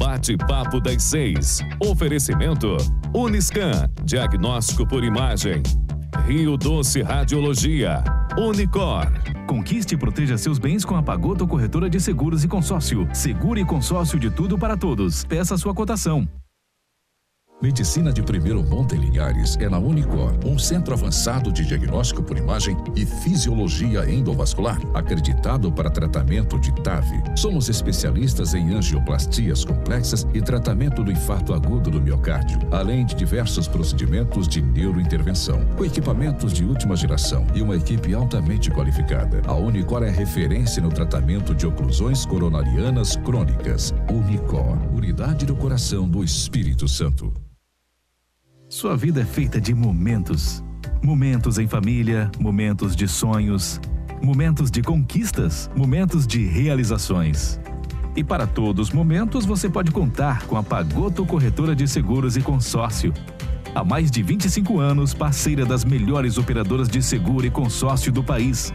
Bate-papo das 6. Oferecimento Uniscan, diagnóstico por imagem. Rio Doce Radiologia. Unicor. Conquiste e proteja seus bens com a Pagoto Corretora de Seguros e Consórcio. Seguro e consórcio de tudo para todos. Peça sua cotação. Medicina de primeiro monte em Linhares é na Unicor, um centro avançado de diagnóstico por imagem e fisiologia endovascular, acreditado para tratamento de TAV. Somos especialistas em angioplastias complexas e tratamento do infarto agudo do miocárdio, além de diversos procedimentos de neurointervenção, com equipamentos de última geração e uma equipe altamente qualificada. A Unicor é referência no tratamento de oclusões coronarianas crônicas. Unicor, Unidade do Coração do Espírito Santo. Sua vida é feita de momentos. Momentos em família, momentos de sonhos, momentos de conquistas, momentos de realizações. E para todos os momentos você pode contar com a Pagoto Corretora de Seguros e Consórcio. Há mais de 25 anos, parceira das melhores operadoras de seguro e consórcio do país.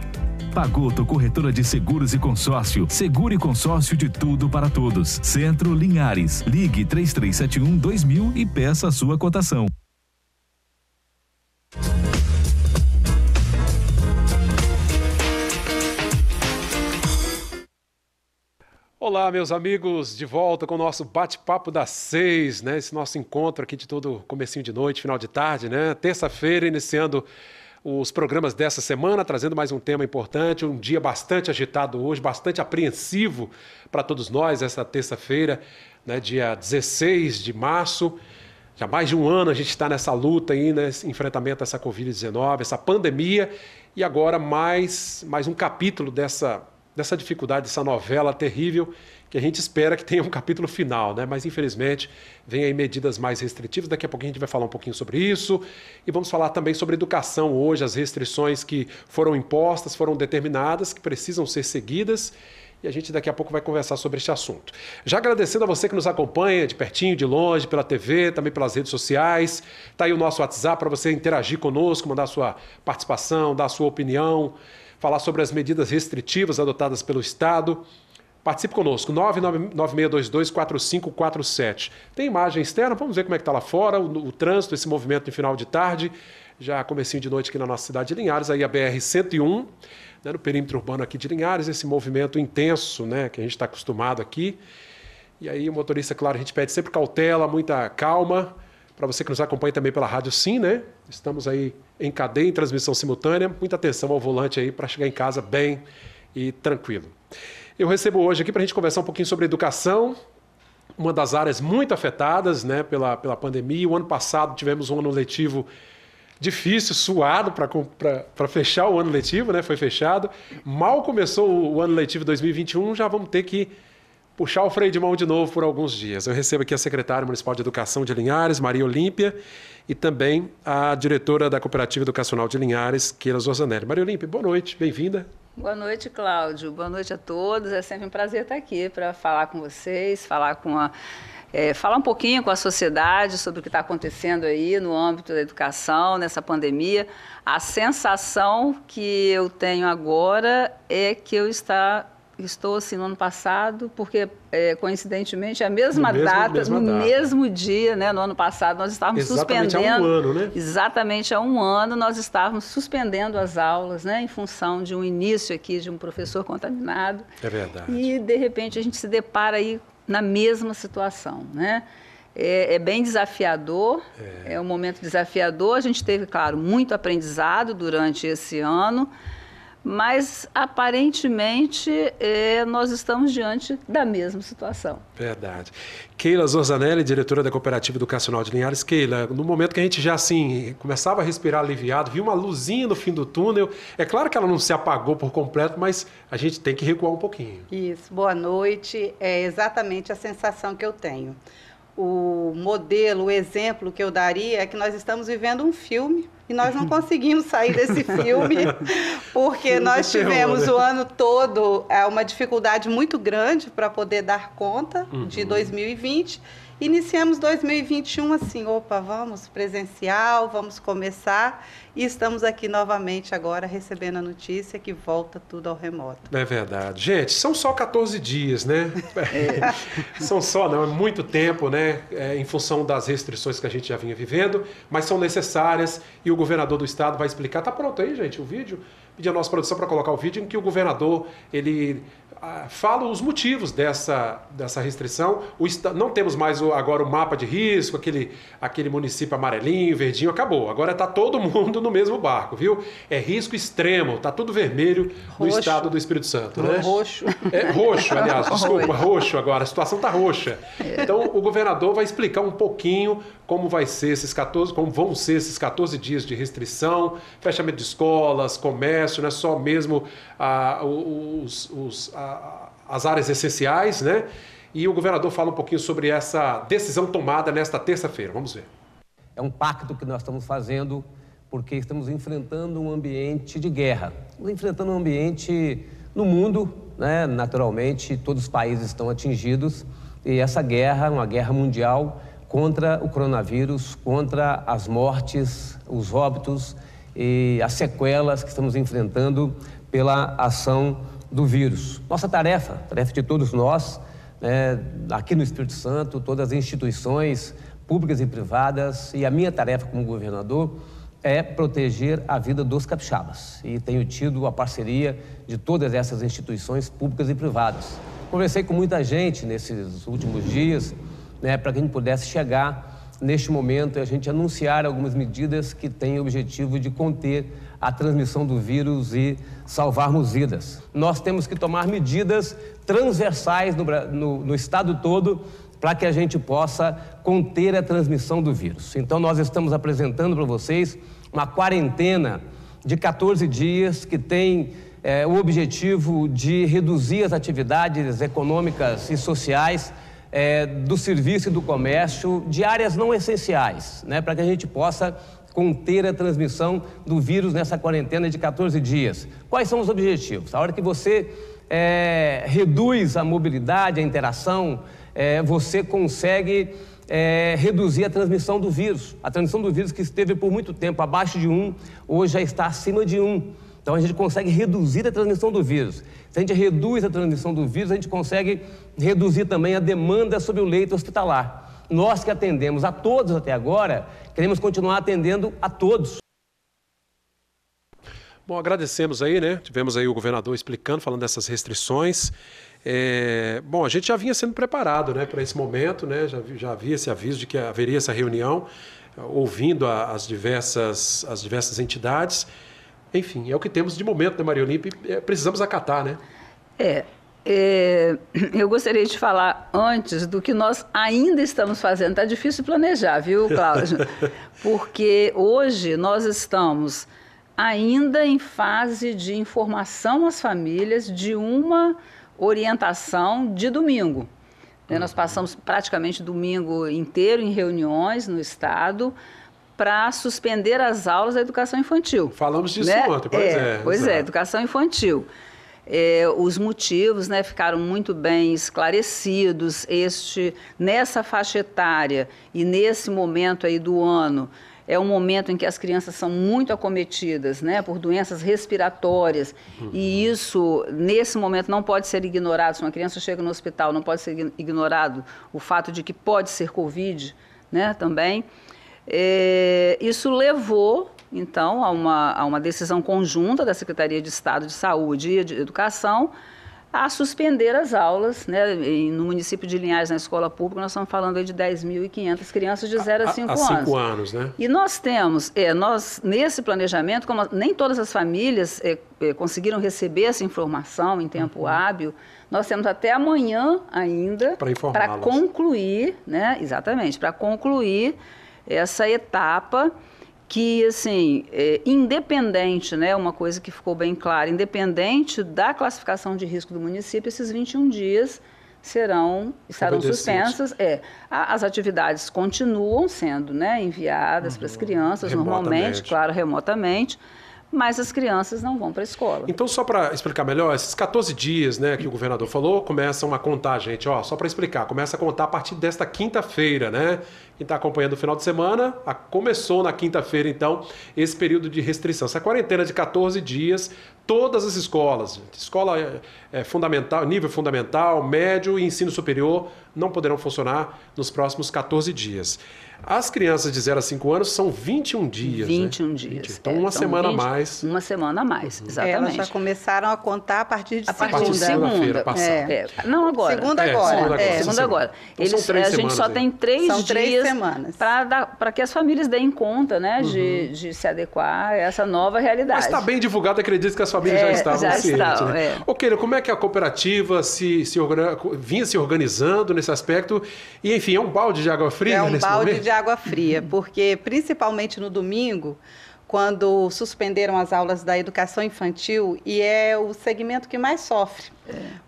Pagoto Corretora de Seguros e Consórcio. Seguro e consórcio de tudo para todos. Centro Linhares. Ligue 3371-2000 e peça a sua cotação. Olá, meus amigos, de volta com o nosso bate-papo das 6, né? Esse nosso encontro aqui de todo comecinho de noite, final de tarde, né? Terça-feira, iniciando os programas dessa semana, trazendo mais um tema importante, um dia bastante agitado hoje, bastante apreensivo para todos nós, essa terça-feira, né? Dia 16 de março. Já mais de um ano a gente está nessa luta aí, nesse enfrentamento a essa Covid-19, essa pandemia, e agora mais um capítulo dessa dificuldade, dessa novela terrível, que a gente espera que tenha um capítulo final, né? Mas infelizmente vem aí medidas mais restritivas, daqui a pouquinho a gente vai falar um pouquinho sobre isso, e vamos falar também sobre educação hoje, as restrições que foram impostas, foram determinadas, que precisam ser seguidas, e a gente daqui a pouco vai conversar sobre este assunto. Já agradecendo a você que nos acompanha de pertinho, de longe, pela TV, também pelas redes sociais, está aí o nosso WhatsApp para você interagir conosco, mandar a sua participação, dar a sua opinião, falar sobre as medidas restritivas adotadas pelo Estado. Participe conosco, 996224547. Tem imagem externa, vamos ver como é que está lá fora, o trânsito, esse movimento de final de tarde, já comecinho de noite aqui na nossa cidade de Linhares, aí a BR-101, né, no perímetro urbano aqui de Linhares, esse movimento intenso, né, que a gente está acostumado aqui. E aí o motorista, claro, a gente pede sempre cautela, muita calma, para você que nos acompanha também pela Rádio Sim, né? Estamos aí em cadeia, em transmissão simultânea. Muita atenção ao volante aí para chegar em casa bem e tranquilo. Eu recebo hoje aqui para a gente conversar um pouquinho sobre educação, uma das áreas muito afetadas, né, pela pandemia. O ano passado tivemos um ano letivo difícil, suado para fechar o ano letivo, né? Foi fechado. Mal começou o ano letivo 2021, já vamos ter que puxar o freio de mão de novo por alguns dias. Eu recebo aqui a secretária municipal de Educação de Linhares, Maria Olímpia, e também a diretora da Cooperativa Educacional de Linhares, Keila Zorzanelli. Maria Olímpia, boa noite, bem-vinda. Boa noite, Cláudio. Boa noite a todos. É sempre um prazer estar aqui para falar com vocês, falar um pouquinho com a sociedade sobre o que está acontecendo aí no âmbito da educação, nessa pandemia. A sensação que eu tenho agora é que eu estou assim no ano passado, porque coincidentemente a mesma data, no mesmo dia, né, no ano passado nós estávamos suspendendo. Exatamente há um ano, né? Exatamente há um ano nós estávamos suspendendo as aulas, né, em função de um início aqui de um professor contaminado. É verdade. E de repente a gente se depara aí na mesma situação, né? É bem desafiador, é um momento desafiador. A gente teve, claro, muito aprendizado durante esse ano, mas aparentemente nós estamos diante da mesma situação. Verdade. Keila Zorzanelli, diretora da Cooperativa Educacional de Linhares. Keila, no momento que a gente já assim começava a respirar aliviado, viu uma luzinha no fim do túnel, é claro que ela não se apagou por completo, mas a gente tem que recuar um pouquinho. Isso, boa noite, é exatamente a sensação que eu tenho. O modelo, o exemplo que eu daria é que nós estamos vivendo um filme e nós não conseguimos sair desse filme porque nós tivemos o ano todo uma dificuldade muito grande para poder dar conta de 2020 iniciamos 2021 assim, opa, vamos presencial, vamos começar, e estamos aqui novamente agora recebendo a notícia que volta tudo ao remoto. É verdade. Gente, são só 14 dias, né? São só, não, é muito tempo, né? Em função das restrições que a gente já vinha vivendo, mas são necessárias e o governador do estado vai explicar. Tá pronto aí, gente, o vídeo? Pedir a nossa produção para colocar o vídeo em que o governador, ele fala os motivos dessa restrição. Não temos mais agora o mapa de risco, aquele município amarelinho, verdinho, acabou. Agora está todo mundo no mesmo barco, viu? É risco extremo, está tudo vermelho no estado do Espírito Santo, né? Roxo. É roxo, aliás, desculpa, roxo agora, a situação está roxa. Então o governador vai explicar um pouquinho como vão ser esses 14 dias de restrição, fechamento de escolas, comércio, não é só mesmo as áreas essenciais, né? E o governador fala um pouquinho sobre essa decisão tomada nesta terça-feira. Vamos ver. É um pacto que nós estamos fazendo porque estamos enfrentando um ambiente de guerra. Estamos enfrentando um ambiente no mundo, né? Naturalmente, todos os países estão atingidos e essa guerra, uma guerra mundial contra o coronavírus, contra as mortes, os óbitos e as sequelas que estamos enfrentando pela ação do vírus. Nossa tarefa de todos nós, né, aqui no Espírito Santo, todas as instituições públicas e privadas, e a minha tarefa como governador é proteger a vida dos capixabas. E tenho tido a parceria de todas essas instituições públicas e privadas. Conversei com muita gente nesses últimos dias, né, para que a gente pudesse chegar neste momento e a gente anunciar algumas medidas que têm o objetivo de conter a transmissão do vírus e salvarmos vidas. Nós temos que tomar medidas transversais no estado todo para que a gente possa conter a transmissão do vírus. Então, nós estamos apresentando para vocês uma quarentena de 14 dias que tem o objetivo de reduzir as atividades econômicas e sociais do serviço e do comércio de áreas não essenciais, né, para que a gente possa conter a transmissão do vírus nessa quarentena de 14 dias. Quais são os objetivos? A hora que você reduz a mobilidade, a interação, você consegue reduzir a transmissão do vírus. A transmissão do vírus que esteve por muito tempo abaixo de 1, hoje já está acima de 1. Então, a gente consegue reduzir a transmissão do vírus. Se a gente reduz a transmissão do vírus, a gente consegue reduzir também a demanda sobre o leito hospitalar. Nós que atendemos a todos até agora, queremos continuar atendendo a todos. Bom, agradecemos aí, né? Tivemos aí o governador explicando, falando dessas restrições. Bom, a gente já vinha sendo preparado, né, para esse momento, né? Já havia esse aviso de que haveria essa reunião, ouvindo as diversas entidades. Enfim, é o que temos de momento, né, Maria Olímpia? Precisamos acatar, né? Eu gostaria de falar antes do que nós ainda estamos fazendo. Está difícil planejar, viu, Cláudio? Porque hoje nós estamos ainda em fase de informação às famílias de uma orientação de domingo. Nós passamos praticamente domingo inteiro em reuniões no estado para suspender as aulas da educação infantil. Falamos disso ontem, pois é, educação infantil. Os motivos, né, ficaram muito bem esclarecidos. Nessa faixa etária e nesse momento aí do ano, é um momento em que as crianças são muito acometidas, né, por doenças respiratórias. E isso, nesse momento, não pode ser ignorado. Se uma criança chega no hospital, não pode ser ignorado o fato de que pode ser Covid, né, também. Isso levou, então, a uma decisão conjunta da Secretaria de Estado de Saúde e de Educação a suspender as aulas, né? No município de Linhares, na escola pública, nós estamos falando aí de 10.500 crianças de 0 a 5 anos. Há 5 anos, né? E nós temos, nesse planejamento, como nem todas as famílias conseguiram receber essa informação em tempo hábil, nós temos até amanhã ainda para concluir, né? Exatamente, para concluir essa etapa que, assim, independente, né, uma coisa que ficou bem clara, independente da classificação de risco do município, esses 21 dias estarão suspensas. As atividades continuam sendo, né, enviadas para as crianças, normalmente, claro, remotamente, mas as crianças não vão para a escola. Então, só para explicar melhor, esses 14 dias, né, que o governador falou, começam a contar, gente, ó, só para explicar, começa a contar a partir desta quinta-feira, né? Quem está acompanhando o final de semana, começou na quinta-feira, então, esse período de restrição. Essa quarentena de 14 dias, todas as escolas, escola fundamental, nível fundamental, médio e ensino superior, não poderão funcionar nos próximos 14 dias. As crianças de 0 a 5 anos são 21 dias, 21 né? dias. Então, uma semana a mais. Uma semana a mais, exatamente. Elas já começaram a contar a partir de segunda-feira passada. Não agora. Segunda agora. Segunda agora. Então, a gente só tem 3 dias para que as famílias deem conta, né, de se adequar a essa nova realidade. Mas está bem divulgado, acredito que as famílias já estavam cientes. Né? Ok, como é que a cooperativa vinha se organizando nesse aspecto? E, enfim, é um balde de água fria nesse momento? É um balde de água fria, porque principalmente no domingo, quando suspenderam as aulas da educação infantil, e é o segmento que mais sofre,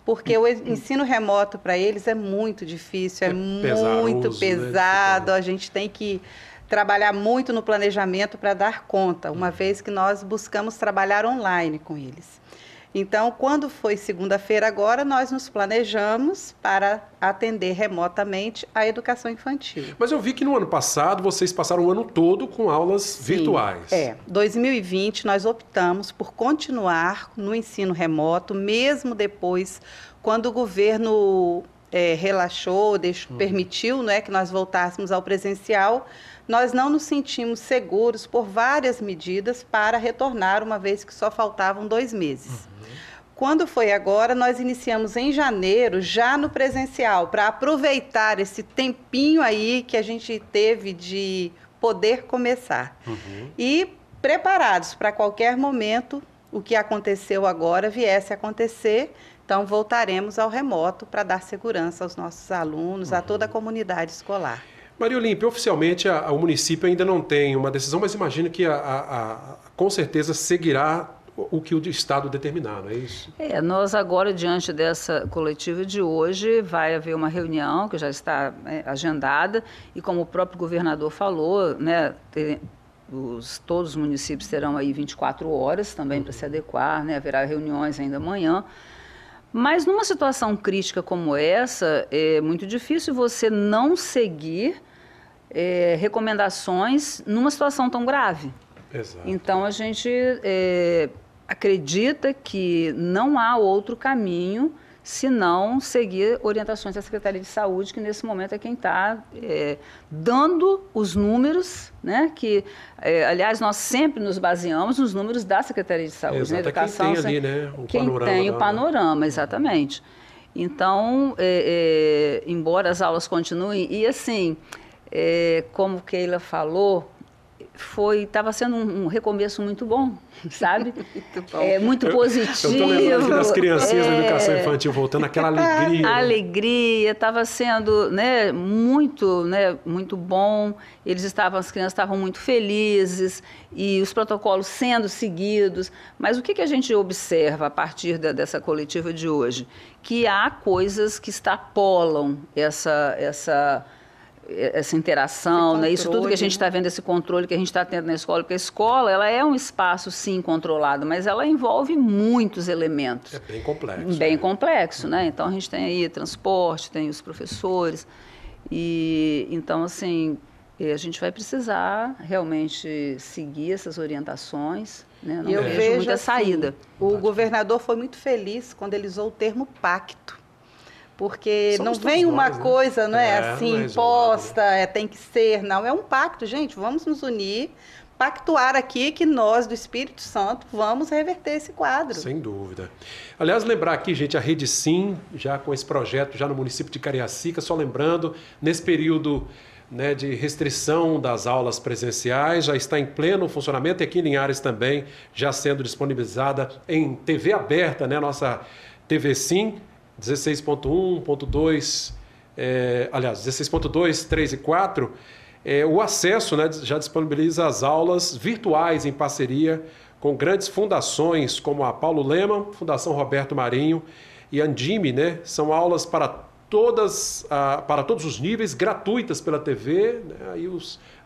porque o ensino remoto para eles é muito difícil, é muito pesado, né? A gente tem que trabalhar muito no planejamento para dar conta, uma vez que nós buscamos trabalhar online com eles. Então, quando foi segunda-feira agora, nós nos planejamos para atender remotamente a educação infantil. Mas eu vi que no ano passado vocês passaram o ano todo com aulas virtuais. 2020 nós optamos por continuar no ensino remoto, mesmo depois, quando o governo relaxou, permitiu, né, que nós voltássemos ao presencial. Nós não nos sentimos seguros por várias medidas para retornar, uma vez que só faltavam 2 meses. Quando foi agora, nós iniciamos em janeiro, já no presencial, para aproveitar esse tempinho aí que a gente teve de poder começar. E preparados para qualquer momento, o que aconteceu agora viesse a acontecer, então voltaremos ao remoto para dar segurança aos nossos alunos, a toda a comunidade escolar. Maria Olímpia, oficialmente o município ainda não tem uma decisão, mas imagino que com certeza seguirá o que o Estado determinar, não é isso? Nós agora, diante dessa coletiva de hoje, vai haver uma reunião que já está agendada e como o próprio governador falou, né, todos os municípios terão aí 24 horas também para se adequar, né, haverá reuniões ainda amanhã. Mas numa situação crítica como essa, é muito difícil você não seguir recomendações numa situação tão grave. Exato. Então, a gente acredita que não há outro caminho senão seguir orientações da Secretaria de Saúde, que nesse momento é quem está dando os números, né? Que, aliás, nós sempre nos baseamos nos números da Secretaria de Saúde. Exato. Na educação, quem tem ali, né, quem tem o panorama, exatamente. Então, embora as aulas continuem, e assim, como Keila falou, estava sendo um recomeço muito bom, sabe? Muito positivo. Eu estou lembrando das criancinhas da educação infantil voltando, aquela alegria. A alegria, estava sendo muito bom, as crianças estavam muito felizes e os protocolos sendo seguidos. Mas o que a gente observa a partir dessa coletiva de hoje? Que há coisas que extrapolam essa interação, né? Isso tudo que a gente está vendo, esse controle que a gente está tendo na escola, porque a escola ela é um espaço, sim, controlado, mas ela envolve muitos elementos. É bem complexo. Bem complexo, né? Então, a gente tem aí transporte, tem os professores, e então, assim, a gente vai precisar realmente seguir essas orientações, né? Não vejo muita saída. O governador foi muito feliz quando ele usou o termo pacto. Porque não vem uma coisa, não é assim, imposta, tem que ser, não. É um pacto, gente, vamos nos unir, pactuar aqui que nós, do Espírito Santo, vamos reverter esse quadro. Sem dúvida. Aliás, lembrar aqui, gente, a Rede Sim, já com esse projeto, já no município de Cariacica, só lembrando, nesse período, né, de restrição das aulas presenciais, já está em pleno funcionamento, e aqui em Linhares também, já sendo disponibilizada em TV aberta, né, nossa TV Sim, 16.1.2, 16.2, 3 e 4, o acesso, né, já disponibiliza as aulas virtuais em parceria com grandes fundações como a Paulo Leman, Fundação Roberto Marinho e Andime, né? São aulas para para todos os níveis, gratuitas pela TV, né? Aí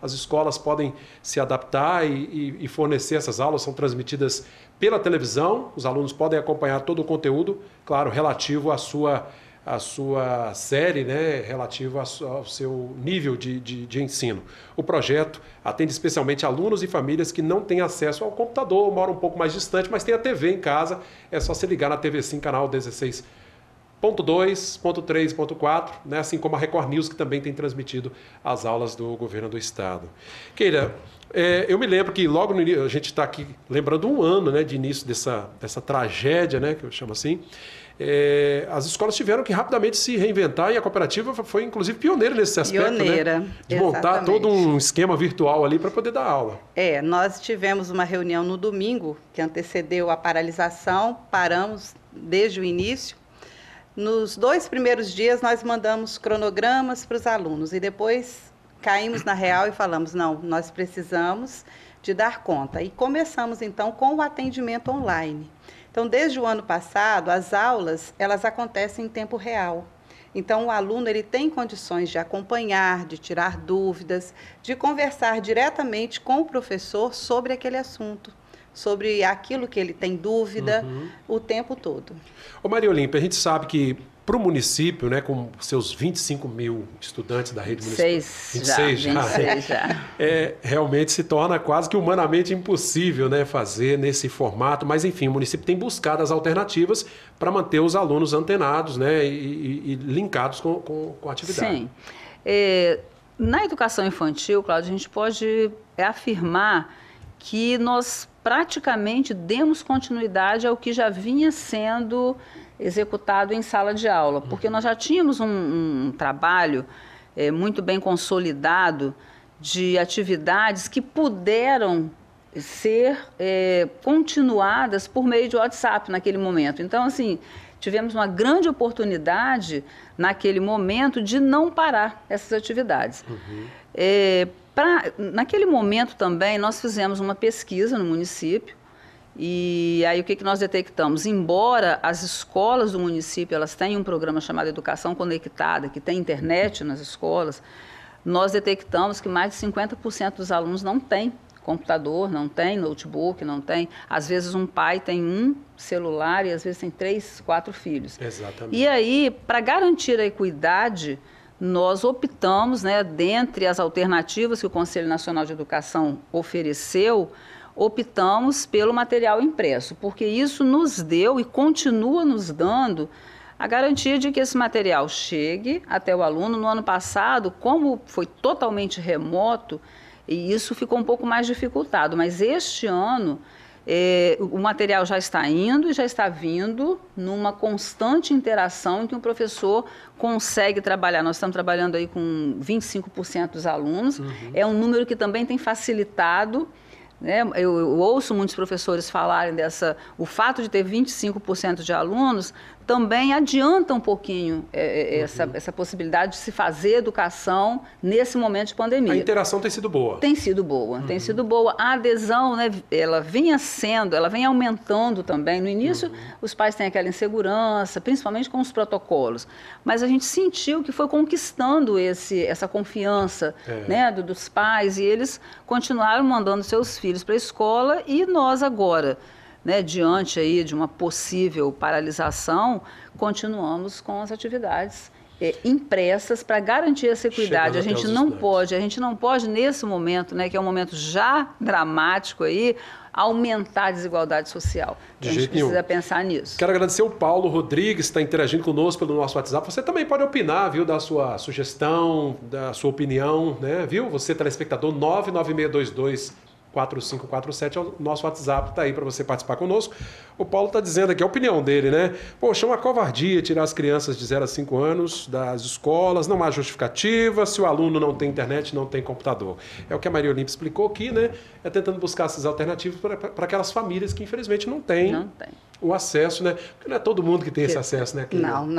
as escolas podem se adaptar e fornecer essas aulas, são transmitidas pela televisão, os alunos podem acompanhar todo o conteúdo, claro, relativo à sua série, né? Relativo ao seu nível de ensino. O projeto atende especialmente alunos e famílias que não têm acesso ao computador, moram um pouco mais distante, mas tem a TV em casa, é só se ligar na TV Sim, canal 16. Ponto 2, ponto 3, ponto 4, né? Assim como a Record News, que também tem transmitido as aulas do governo do estado. Keila, eu me lembro que logo no início, a gente está aqui lembrando um ano, né, de início dessa tragédia, né, que eu chamo assim, as escolas tiveram que rapidamente se reinventar e a cooperativa foi, inclusive, pioneira nesse aspecto, pioneira, né? De montar todo um esquema virtual ali para poder dar aula. Nós tivemos uma reunião no domingo, que antecedeu a paralisação, paramos desde o início. Nos 2 primeiros dias, nós mandamos cronogramas para os alunos e depois caímos na real e falamos, não, nós precisamos de dar conta. E começamos, então, com o atendimento online. Então, desde o ano passado, as aulas, elas acontecem em tempo real. Então, o aluno ele tem condições de acompanhar, de tirar dúvidas, de conversar diretamente com o professor sobre aquele assunto, sobre aquilo que ele tem dúvida o tempo todo. Ô Maria Olímpia, a gente sabe que para o município, né, com seus 25 mil estudantes da rede municipal, 26 já. Realmente se torna quase que humanamente impossível, né, fazer nesse formato, mas enfim, o município tem buscado as alternativas para manter os alunos antenados, né, e linkados com a atividade. Sim. Na educação infantil, Cláudio, a gente pode afirmar que nós praticamente demos continuidade ao que já vinha sendo executado em sala de aula, porque nós já tínhamos um trabalho muito bem consolidado de atividades que puderam ser continuadas por meio de WhatsApp naquele momento. Então, assim, tivemos uma grande oportunidade naquele momento de não parar essas atividades. Naquele momento também, nós fizemos uma pesquisa no município e aí o que nós detectamos? Embora as escolas do município elas tenham um programa chamado Educação Conectada, que tem internet nas escolas, nós detectamos que mais de 50% dos alunos não têm computador, não tem notebook, não tem. Às vezes um pai tem um celular e às vezes tem 3, 4 filhos. Exatamente. E aí, para garantir a equidade, nós optamos, né, dentre as alternativas que o Conselho Nacional de Educação ofereceu, optamos pelo material impresso, porque isso nos deu e continua nos dando a garantia de que esse material chegue até o aluno. No ano passado, como foi totalmente remoto, e isso ficou um pouco mais dificultado, mas este ano o material já está indo e já está vindo numa constante interação em que o professor consegue trabalhar. Nós estamos trabalhando aí com 25% dos alunos, é um número que também tem facilitado, né? Eu ouço muitos professores falarem o fato de ter 25% de alunos também adianta um pouquinho essa possibilidade de se fazer educação nesse momento de pandemia. A interação tem sido boa. Tem sido boa, tem sido boa. A adesão, né, ela vem aumentando também. No início, os pais têm aquela insegurança, principalmente com os protocolos. Mas a gente sentiu que foi conquistando essa confiança, né, dos pais, e eles continuaram mandando seus filhos para a escola, e nós agora, né, diante aí de uma possível paralisação, continuamos com as atividades impressas para garantir essa equidade. A gente não pode nesse momento, né, que é um momento já dramático aí, aumentar a desigualdade social. A gente precisa pensar nisso. Quero agradecer o Paulo Rodrigues, que está interagindo conosco pelo nosso WhatsApp. Você também pode opinar, viu, da sua sugestão, da sua opinião, né, viu? Você, telespectador, 99622-4547 é o nosso WhatsApp, tá aí para você participar conosco. O Paulo está dizendo aqui a opinião dele, né? Poxa, é uma covardia tirar as crianças de 0 a 5 anos das escolas, não há justificativa, se o aluno não tem internet, não tem computador. É o que a Maria Olímpia explicou aqui, né? É tentando buscar essas alternativas para aquelas famílias que infelizmente não têm o acesso, né? Porque não é todo mundo que tem esse acesso, né? Não.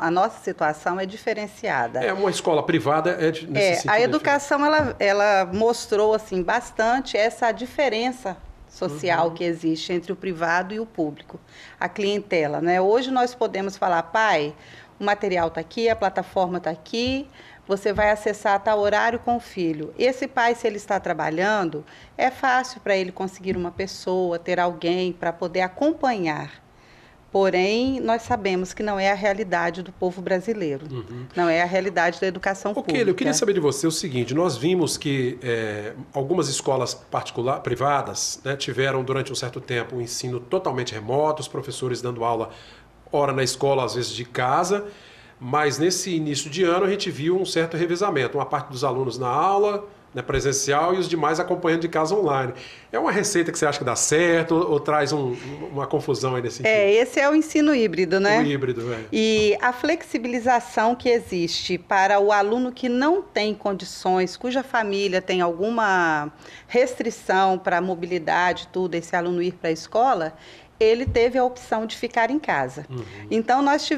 A nossa situação é diferenciada. Uma escola privada nesse sentido. A educação, ela mostrou, assim, bastante essa diferença social que existe entre o privado e o público, a clientela, né? Hoje nós podemos falar, pai, o material está aqui, a plataforma está aqui, você vai acessar a tal horário com o filho. Esse pai, se ele está trabalhando, é fácil para ele conseguir uma pessoa, ter alguém para poder acompanhar. Porém, nós sabemos que não é a realidade do povo brasileiro, não é a realidade da educação pública. Eu queria saber de você o seguinte, nós vimos que algumas escolas privadas, né, tiveram durante um certo tempo um ensino totalmente remoto, os professores dando aula, ora na escola, às vezes de casa, mas nesse início de ano a gente viu um certo revezamento, uma parte dos alunos na aula, né, presencial, e os demais acompanhando de casa online. É uma receita que você acha que dá certo ou traz uma confusão aí nesse sentido? Esse é o ensino híbrido, né? O híbrido, E a flexibilização que existe para o aluno que não tem condições, cuja família tem alguma restrição para a mobilidade, tudo, esse aluno ir para a escola, ele teve a opção de ficar em casa. Então, nós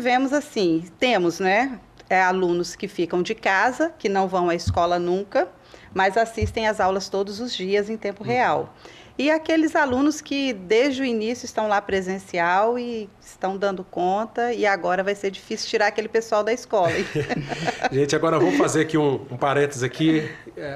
temos, né, alunos que ficam de casa, que não vão à escola nunca, mas assistem às aulas todos os dias em tempo real. E aqueles alunos que desde o início estão lá presencial e estão dando conta, e agora vai ser difícil tirar aquele pessoal da escola. Gente, agora vamos fazer aqui um parênteses aqui,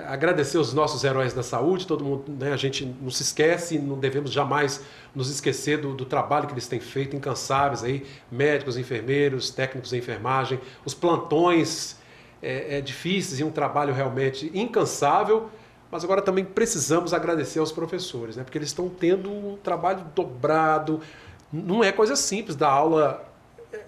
agradecer os nossos heróis da saúde, todo mundo, né, a gente não se esquece, não devemos jamais nos esquecer do trabalho que eles têm feito, incansáveis aí, médicos, enfermeiros, técnicos de enfermagem, os plantões difíceis e um trabalho realmente incansável. Mas agora também precisamos agradecer aos professores, né? Porque eles estão tendo um trabalho dobrado. Não é coisa simples dar aula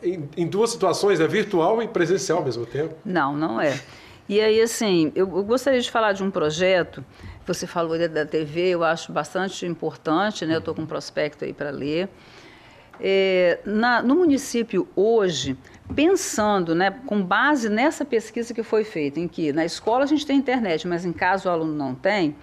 em duas situações, virtual e presencial ao mesmo tempo. Não, não é. E aí, assim, eu gostaria de falar de um projeto, você falou da TV, eu acho bastante importante, né? Eu estou com um prospecto aí para ler. No município hoje, pensando, né, com base nessa pesquisa que foi feita, em que na escola a gente tem internet, mas em caso o aluno não tem,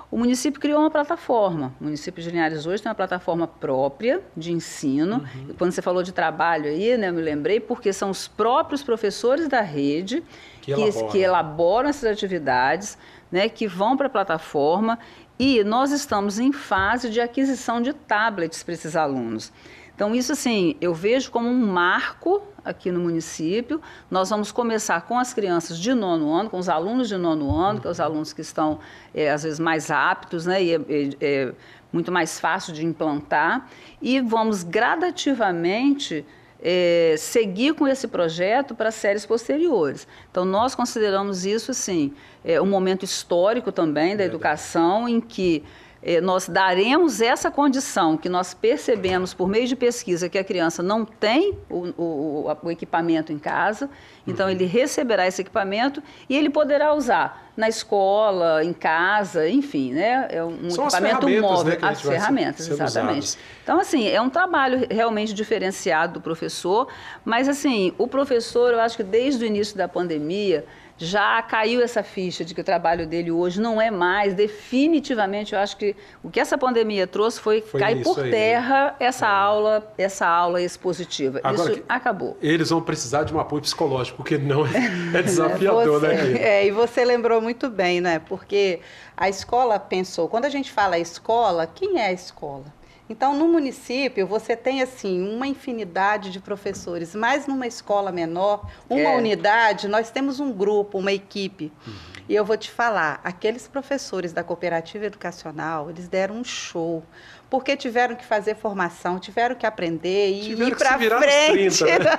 o município criou uma plataforma. O município de Linhares hoje tem uma plataforma própria de ensino. E quando você falou de trabalho aí, né, eu me lembrei, porque são os próprios professores da rede que elaboram essas atividades, né, que vão para a plataforma, e nós estamos em fase de aquisição de tablets para esses alunos. Então, isso, assim, eu vejo como um marco aqui no município. Nós vamos começar com as crianças de 9º ano, com os alunos de 9º ano, que são os alunos que estão, às vezes, mais aptos, né, e é muito mais fácil de implantar. E vamos gradativamente seguir com esse projeto para séries posteriores. Então, nós consideramos isso, assim, um momento histórico também da educação, em que nós daremos essa condição que nós percebemos por meio de pesquisa que a criança não tem o equipamento em casa, então ele receberá esse equipamento e ele poderá usar na escola, em casa, enfim, né? É um equipamento móvel, né, as ferramentas, exatamente. Usadas. Então, assim, é um trabalho realmente diferenciado do professor, mas, assim, o professor, eu acho que desde o início da pandemia, já caiu essa ficha de que o trabalho dele hoje não é mais, definitivamente, eu acho que o que essa pandemia trouxe foi cair por terra essa aula expositiva. Agora, isso acabou. Eles vão precisar de um apoio psicológico, porque não é desafiador, né? E você lembrou muito bem, né? Porque a escola pensou, quando a gente fala escola, quem é a escola? Então, no município, você tem, assim, uma infinidade de professores, mas numa escola menor, uma unidade, nós temos um grupo, uma equipe. E eu vou te falar, aqueles professores da cooperativa educacional, eles deram um show, porque tiveram que fazer formação, tiveram que aprender e ir para frente. 30, né?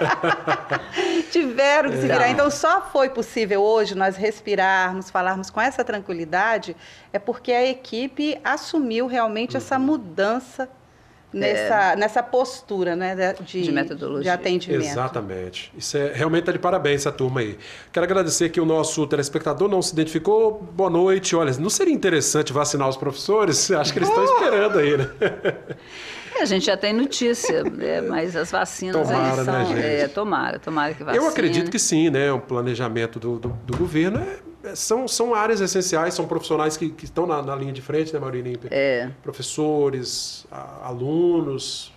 Tiveram que se virar. Então, só foi possível hoje nós respirarmos, falarmos com essa tranquilidade, é porque a equipe assumiu realmente essa mudança nessa postura, né, de metodologia, de atendimento. Exatamente. Isso realmente está de parabéns, essa turma aí. Quero agradecer que o nosso telespectador não se identificou. Boa noite. Olha, não seria interessante vacinar os professores? Acho que eles estão esperando aí, né? A gente já tem notícia, mas as vacinas tomara, aí são... né, gente? Tomara que vacine. Eu acredito que sim, né? O planejamento do governo são áreas essenciais, são profissionais que estão na linha de frente, né, Maurília? Professores, alunos,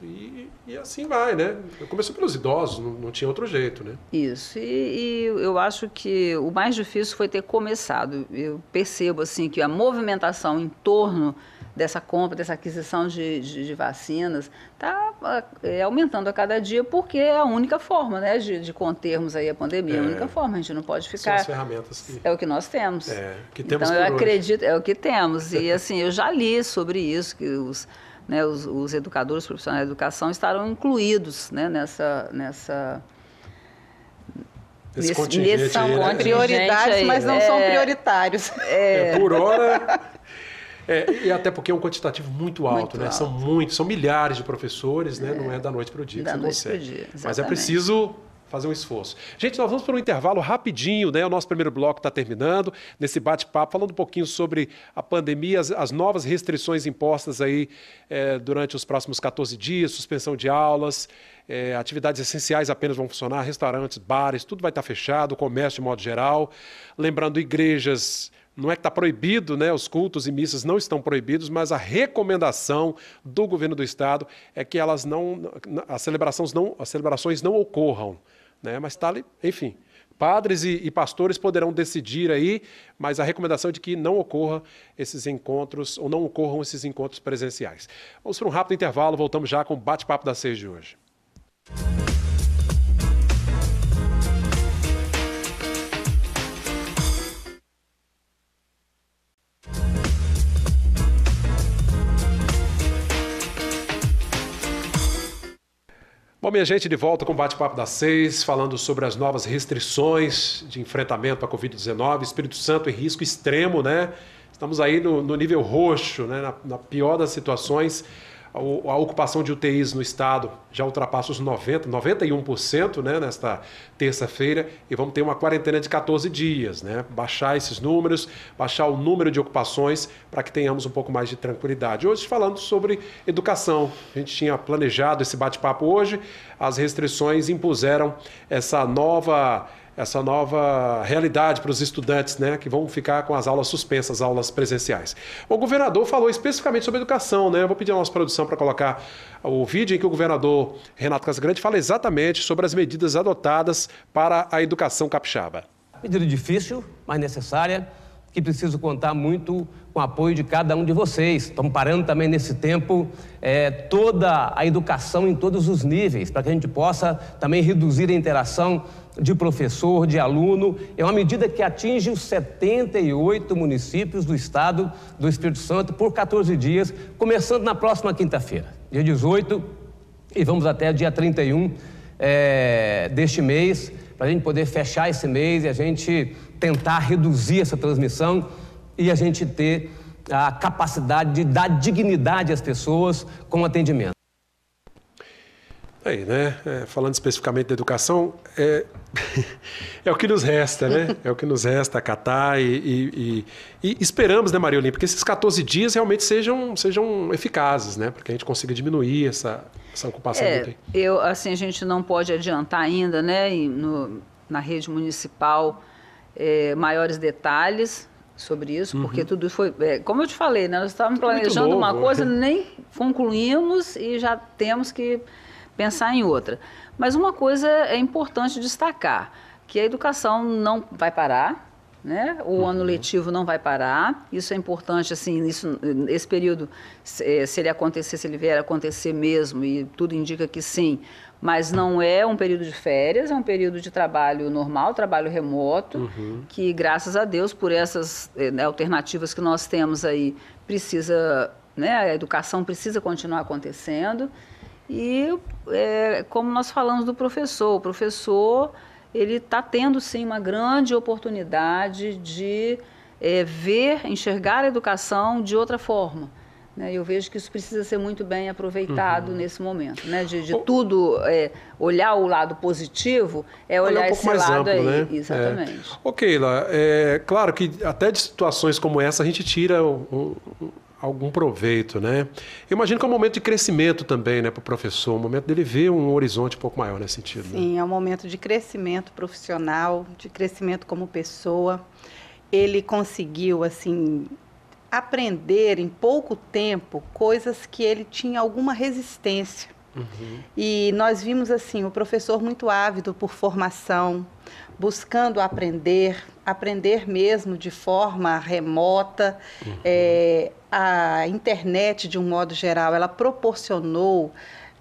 e assim vai, né? Começou pelos idosos, não tinha outro jeito, né? Isso, e eu acho que o mais difícil foi ter começado. Eu percebo, assim, que a movimentação em torno dessa compra, dessa aquisição de vacinas, está aumentando a cada dia, porque é a única forma, né, de contermos aí a pandemia, é a única forma, a gente não pode ficar... São as ferramentas que... É o que nós temos. Que temos então, eu por acredito, hoje. é o que temos. E, assim, eu já li sobre isso, que os educadores, os profissionais de educação estarão incluídos, né, Esse contingente são aí, né? prioridades, mas não são prioritários. Por hora... e até porque é um quantitativo muito alto, né? Alto. São milhares de professores, né? Não é da noite para o dia que você consegue. Mas é preciso fazer um esforço. Gente, nós vamos para um intervalo rapidinho, né? O nosso primeiro bloco está terminando, nesse bate-papo, falando um pouquinho sobre a pandemia, as novas restrições impostas aí durante os próximos 14 dias, suspensão de aulas, atividades essenciais apenas vão funcionar, restaurantes, bares, tudo vai estar fechado, comércio de modo geral. Lembrando, igrejas... Não é que está proibido, né? Os cultos e missas não estão proibidos, mas a recomendação do governo do estado é que as celebrações não ocorram, né? Mas está ali, enfim, padres e pastores poderão decidir aí, mas a recomendação é de que não ocorra esses encontros, ou não ocorram esses encontros presenciais. Vamos para um rápido intervalo, voltamos já com o bate-papo das 6 de hoje. Bom, minha gente, de volta com o Bate-Papo das 6, falando sobre as novas restrições de enfrentamento à Covid-19, Espírito Santo em risco extremo, né? Estamos aí no nível roxo, né? Na pior das situações. A ocupação de UTIs no estado já ultrapassa os 91%, né, nesta terça-feira, e vamos ter uma quarentena de 14 dias, né? Baixar esses números, baixar o número de ocupações para que tenhamos um pouco mais de tranquilidade. Hoje falando sobre educação, a gente tinha planejado esse bate-papo hoje, as restrições impuseram essa nova realidade para os estudantes, né, que vão ficar com as aulas suspensas, aulas presenciais. O governador falou especificamente sobre educação, né? Eu vou pedir a nossa produção para colocar o vídeo em que o governador Renato Casagrande fala exatamente sobre as medidas adotadas para a educação capixaba. Medida difícil, mas necessária, que preciso contar muito com o apoio de cada um de vocês. Estamos parando também nesse tempo toda a educação em todos os níveis, para que a gente possa também reduzir a interação de professor, de aluno. É uma medida que atinge os 78 municípios do estado do Espírito Santo por 14 dias, começando na próxima quinta-feira, dia 18, e vamos até dia 31 deste mês, para a gente poder fechar esse mês e a gente tentar reduzir essa transmissão e a gente ter a capacidade de dar dignidade às pessoas com o atendimento. Aí, né? Falando especificamente da educação, é o que nos resta, né? É o que nos resta acatar e esperamos, né, Maria Olímpia, que esses 14 dias realmente sejam eficazes, né? Para que a gente consiga diminuir essa ocupação do UTI. Assim, a gente não pode adiantar ainda, né, na rede municipal, maiores detalhes sobre isso, porque tudo foi... como eu te falei, né, nós estávamos planejando uma coisa, nem concluímos e já temos que pensar em outra. Mas uma coisa é importante destacar, que a educação não vai parar, né? O ano letivo não vai parar, isso é importante, assim, esse período, se ele acontecer, se ele vier a acontecer mesmo, e tudo indica que sim, mas não é um período de férias, é um período de trabalho normal, trabalho remoto, que graças a Deus, por essas alternativas que nós temos aí, a educação precisa continuar acontecendo. E como nós falamos do professor, o professor ele está tendo sim uma grande oportunidade de enxergar a educação de outra forma, né? Eu vejo que isso precisa ser muito bem aproveitado nesse momento, né? De tudo olhar o lado positivo, olhar um pouco esse mais lado amplo, aí, né? Exatamente. Keila, claro que até de situações como essa a gente tira algum proveito, né? Eu imagino que é um momento de crescimento também, né, para o professor, um momento dele ver um horizonte um pouco maior nesse sentido. Sim, né? É um momento de crescimento profissional, de crescimento como pessoa. Ele conseguiu, assim, aprender em pouco tempo coisas que ele tinha alguma resistência. E nós vimos, assim, o professor muito ávido por formação, buscando aprender mesmo de forma remota. A internet, de um modo geral, ela proporcionou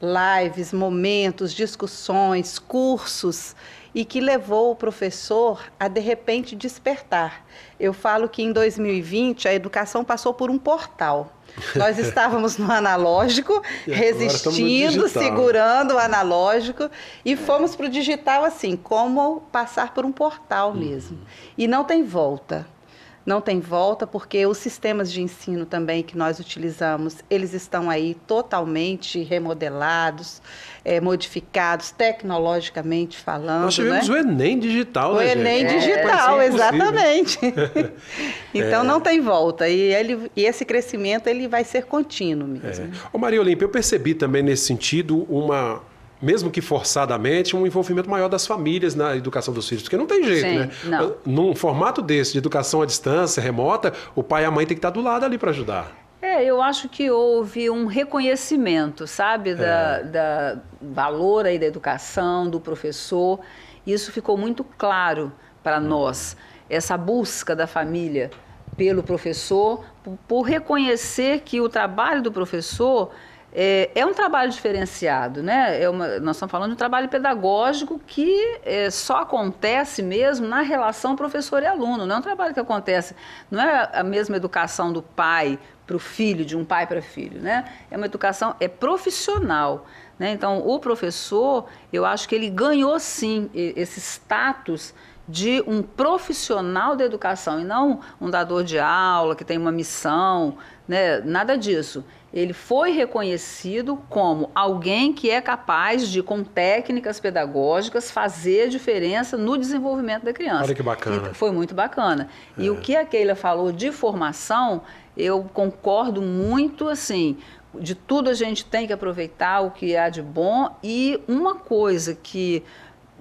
lives, momentos, discussões, cursos, e que levou o professor a, de repente, despertar. Eu falo que em 2020 a educação passou por um portal. Nós estávamos no analógico, resistindo, segurando o analógico, e fomos para o digital assim, como passar por um portal mesmo. E não tem volta. Não tem volta, porque os sistemas de ensino também que nós utilizamos, eles estão aí totalmente remodelados, modificados, tecnologicamente falando. Nós tivemos, né, o Enem digital, né, gente? O Enem digital, exatamente. Então não tem volta. E esse crescimento ele vai ser contínuo mesmo. Ô Maria Olímpia, eu percebi também nesse sentido mesmo que forçadamente, um envolvimento maior das famílias na educação dos filhos, porque não tem jeito, né? Não. Num formato desse, de educação à distância, remota, o pai e a mãe têm que estar do lado ali para ajudar. Eu acho que houve um reconhecimento, sabe, da valor aí da educação, do professor. Isso ficou muito claro para nós, essa busca da família pelo professor, por reconhecer que o trabalho do professor é um trabalho diferenciado, né? Nós estamos falando de um trabalho pedagógico que só acontece mesmo na relação professor e aluno. Não é um trabalho que acontece, não é a mesma educação do pai para o filho, de um pai para filho, né? É uma educação profissional, né? Então, o professor, eu acho que ele ganhou sim esse status de um profissional da educação e não um dador de aula que tem uma missão, né? Nada disso. Ele foi reconhecido como alguém que é capaz de, com técnicas pedagógicas, fazer diferença no desenvolvimento da criança. Olha que bacana. E foi muito bacana. E o que a Keila falou de formação, eu concordo muito, assim, de tudo a gente tem que aproveitar o que há de bom. E uma coisa que,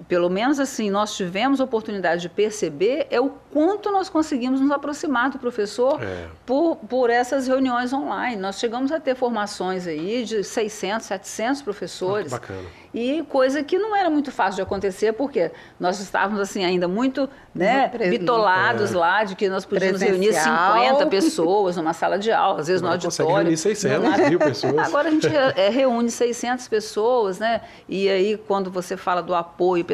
pelo menos assim, nós tivemos a oportunidade de perceber é o quanto nós conseguimos nos aproximar do professor por essas reuniões online. Nós chegamos a ter formações aí de 600, 700 professores. Que bacana. E coisa que não era muito fácil de acontecer, porque nós estávamos assim ainda muito, né, bitolados lá de que nós podíamos reunir 50 pessoas numa sala de aula, às vezes no auditório. Reunir 600 mil pessoas. Agora a gente reúne 600 pessoas, né? E aí quando você fala do apoio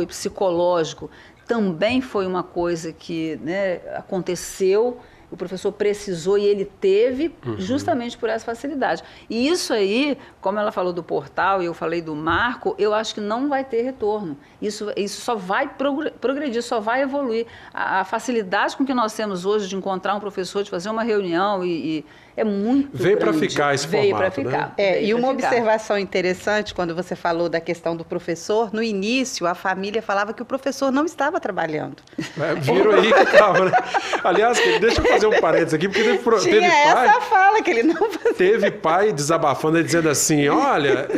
psicológico, também foi uma coisa que, né, aconteceu. O professor precisou e ele teve justamente por essa facilidade. E isso aí, como ela falou do portal e eu falei do marco, eu acho que não vai ter retorno. Isso só vai progredir, só vai evoluir. A facilidade com que nós temos hoje de encontrar um professor, de fazer uma reunião é muito Veio para grande. ficar esse formato, Veio para ficar. Né? E uma observação interessante, quando você falou da questão do professor, no início a família falava que o professor não estava trabalhando. Viram aí que estava, né? Aliás, deixa eu fazer um parênteses aqui, porque teve pai... essa fala que ele não fazia. Teve pai desabafando e dizendo assim, olha,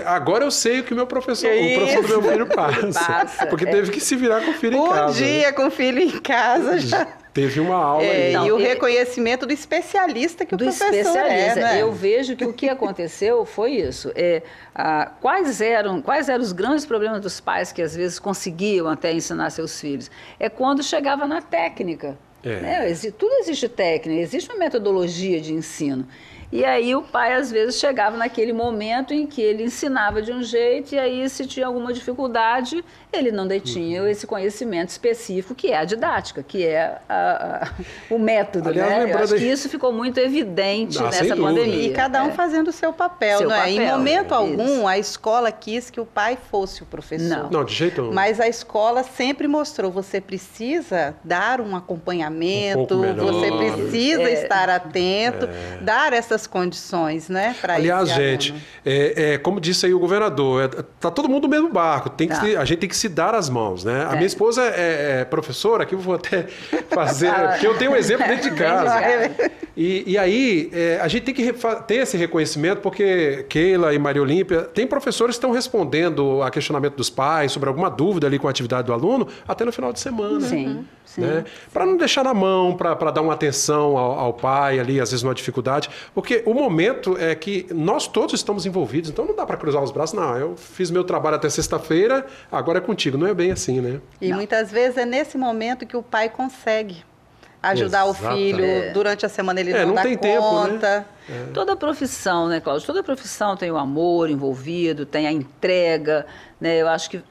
agora eu sei o que o professor do meu filho passa. Porque teve que se virar com o filho em casa. Um dia com o filho em casa já... Teve uma aula aí. E o reconhecimento do especialista que o professor é, né? Eu vejo que o que aconteceu foi isso. Quais eram os grandes problemas dos pais que às vezes conseguiam até ensinar seus filhos? É quando chegava na técnica. Né? Tudo existe técnica, existe uma metodologia de ensino. E aí o pai, às vezes, chegava naquele momento em que ele ensinava de um jeito e aí, se tinha alguma dificuldade, ele não detinha esse conhecimento específico, que é a didática, que é o método. Aliás, né? Eu acho que isso ficou muito evidente nessa pandemia. E cada um fazendo o seu papel, não é? Em momento algum, a escola quis que o pai fosse o professor. Não, de jeito nenhum. Mas a escola sempre mostrou, você precisa dar um acompanhamento, você precisa estar atento, dar essas condições, né? Aliás, gente, como disse aí o governador, tá todo mundo no mesmo barco, a gente tem que se dar as mãos, né? A minha esposa é professora, aqui eu vou até fazer, porque eu tenho um exemplo dentro de casa. E aí, a gente tem que ter esse reconhecimento, porque Keila e Maria Olímpia, tem professores que estão respondendo a questionamento dos pais sobre alguma dúvida ali com a atividade do aluno, até no final de semana. Sim. Né? Para não deixar na mão, para dar uma atenção ao pai ali, às vezes numa dificuldade, porque o momento é que nós todos estamos envolvidos, então não dá para cruzar os braços, não, eu fiz meu trabalho até sexta-feira, agora é contigo, não é bem assim, né? E muitas vezes é nesse momento que o pai consegue ajudar o filho, durante a semana ele não dá tem conta. Tempo, né? Toda profissão, né, Cláudio? Toda profissão tem o amor envolvido, tem a entrega, né? Eu acho que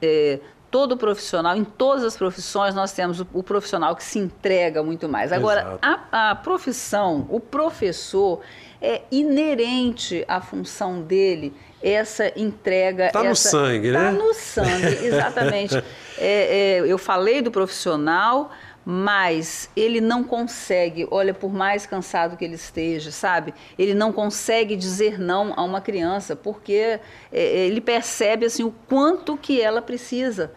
todo profissional, em todas as profissões, nós temos o profissional que se entrega muito mais. Agora, a profissão, o professor, é inerente à função dele, essa entrega... Está no sangue, né? Está no sangue, exatamente. Eu falei do profissional, mas ele não consegue, olha, por mais cansado que ele esteja, sabe? Ele não consegue dizer não a uma criança, porque ele percebe assim, o quanto que ela precisa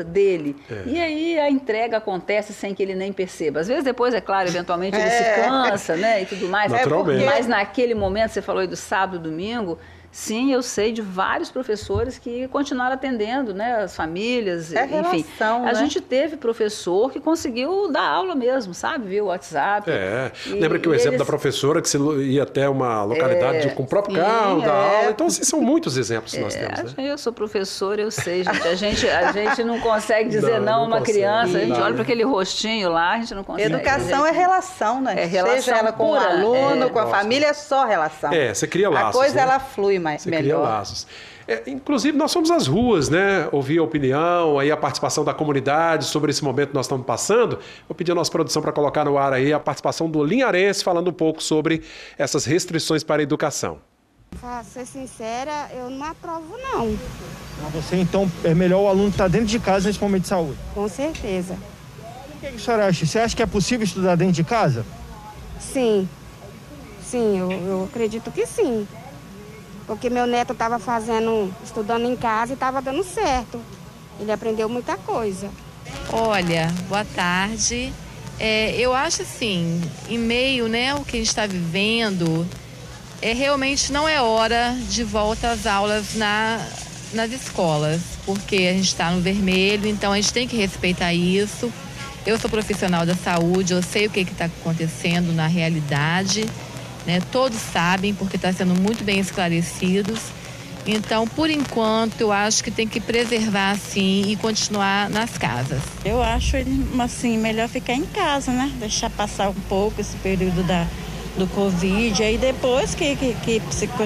dele. E aí a entrega acontece sem que ele nem perceba. Às vezes depois, é claro, eventualmente ele se cansa, né, e tudo mais. Naturalmente. Mas naquele momento, você falou aí do sábado e domingo, sim, eu sei de vários professores que continuaram atendendo, né, as famílias, enfim. Relação, a né? gente teve professor que conseguiu dar aula mesmo, sabe? Via o WhatsApp. Lembra que o exemplo da professora que ia até uma localidade com o próprio carro, dar aula. Então, assim, são muitos exemplos que nós temos, né? Eu sou professora, eu sei, gente. A gente não consegue dizer não a uma criança, a gente olha para aquele rostinho lá, a gente não consegue. Educação é relação, né? É relação Seja ela com o aluno, com a família, é só relação. Você cria laços. A coisa, né? ela flui Você melhor. cria laços. Inclusive, nós fomos às ruas, né? Ouvir a opinião, aí a participação da comunidade sobre esse momento que nós estamos passando. Vou pedir a nossa produção para colocar no ar aí a participação do Linharense falando um pouco sobre essas restrições para a educação. Para ser sincera, eu não aprovo, não. Para você, então, é melhor o aluno estar dentro de casa nesse momento de saúde? Com certeza. O que a senhora acha? Você acha que é possível estudar dentro de casa? Sim. Sim, eu acredito que sim. Porque meu neto estava estudando em casa e estava dando certo. Ele aprendeu muita coisa. Olha, boa tarde. Eu acho assim, em meio, né, o que a gente está vivendo, realmente não é hora de volta às aulas nas escolas, porque a gente está no vermelho, então a gente tem que respeitar isso. Eu sou profissional da saúde, eu sei o que está acontecendo na realidade. Né, todos sabem, porque está sendo muito bem esclarecidos. Então, por enquanto, eu acho que tem que preservar, sim, e continuar nas casas. Eu acho, assim, melhor ficar em casa, né? Deixar passar um pouco esse período do Covid. Aí depois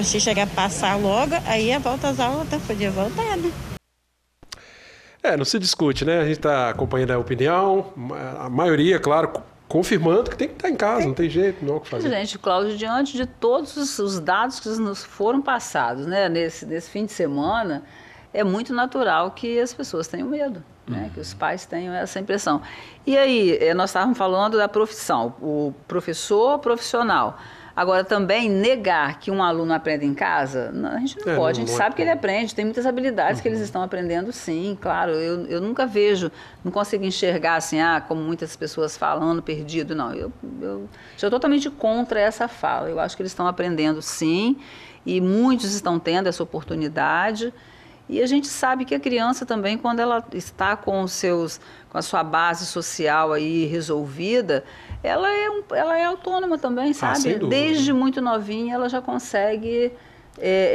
se chegar a passar logo, aí a volta às aulas podia voltar, né? Não se discute, né? A gente está acompanhando a opinião, a maioria, claro, confirmando que tem que estar em casa, não tem jeito, não há o que fazer. Gente, Cláudio, diante de todos os dados que nos foram passados, né, nesse fim de semana, é muito natural que as pessoas tenham medo, né, que os pais tenham essa impressão. E aí, nós estávamos falando da profissão, o professor profissional. Agora, também negar que um aluno aprende em casa, a gente não pode. A gente sabe que ele aprende, tem muitas habilidades que eles estão aprendendo, sim, claro. Eu nunca vejo, não consigo enxergar assim, como muitas pessoas falando, perdido, não. Eu sou totalmente contra essa fala. Eu acho que eles estão aprendendo, sim, e muitos estão tendo essa oportunidade. E a gente sabe que a criança também, quando ela está com a sua base social aí resolvida, ela é autônoma também, sabe? Desde muito novinha ela já consegue...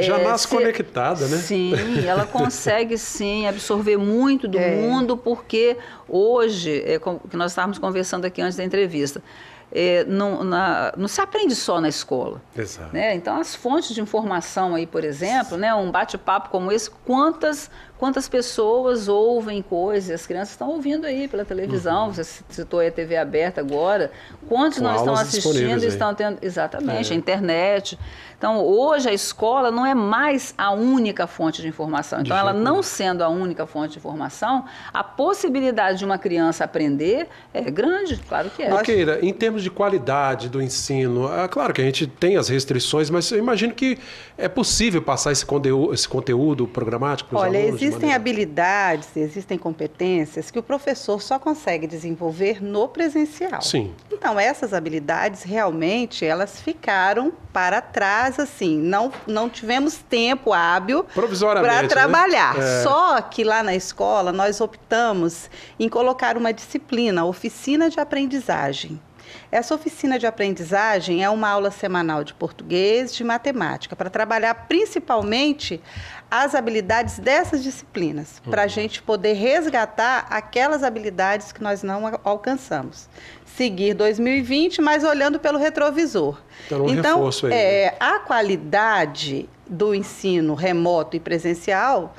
já nasce conectada, né? Sim, ela consegue sim absorver muito do mundo, porque hoje, que nós estávamos conversando aqui antes da entrevista, não se aprende só na escola. Exato. Né? Então, as fontes de informação aí, por exemplo, né, um bate-papo como esse, quantas pessoas ouvem coisas, as crianças estão ouvindo aí pela televisão, você citou aí a TV aberta agora, quantos não estão assistindo e estão tendo... Exatamente, a internet. Então, hoje a escola não é mais a única fonte de informação. Então, ela não sendo a única fonte de informação, a possibilidade de uma criança aprender é grande, claro que é. Keila, em termos de qualidade do ensino, claro que a gente tem as restrições, mas eu imagino que é possível passar esse conteúdo programático para os alunos Existem habilidades, existem competências que o professor só consegue desenvolver no presencial. Sim. Então, essas habilidades, realmente, elas ficaram para trás, assim, não tivemos tempo hábil para trabalhar. Né? Só que lá na escola, nós optamos em colocar uma disciplina, oficina de aprendizagem. Essa oficina de aprendizagem é uma aula semanal de português, de matemática, para trabalhar principalmente as habilidades dessas disciplinas, para a gente poder resgatar aquelas habilidades que nós não alcançamos. Seguir 2020, mas olhando pelo retrovisor. Então reforço aí, a qualidade do ensino remoto e presencial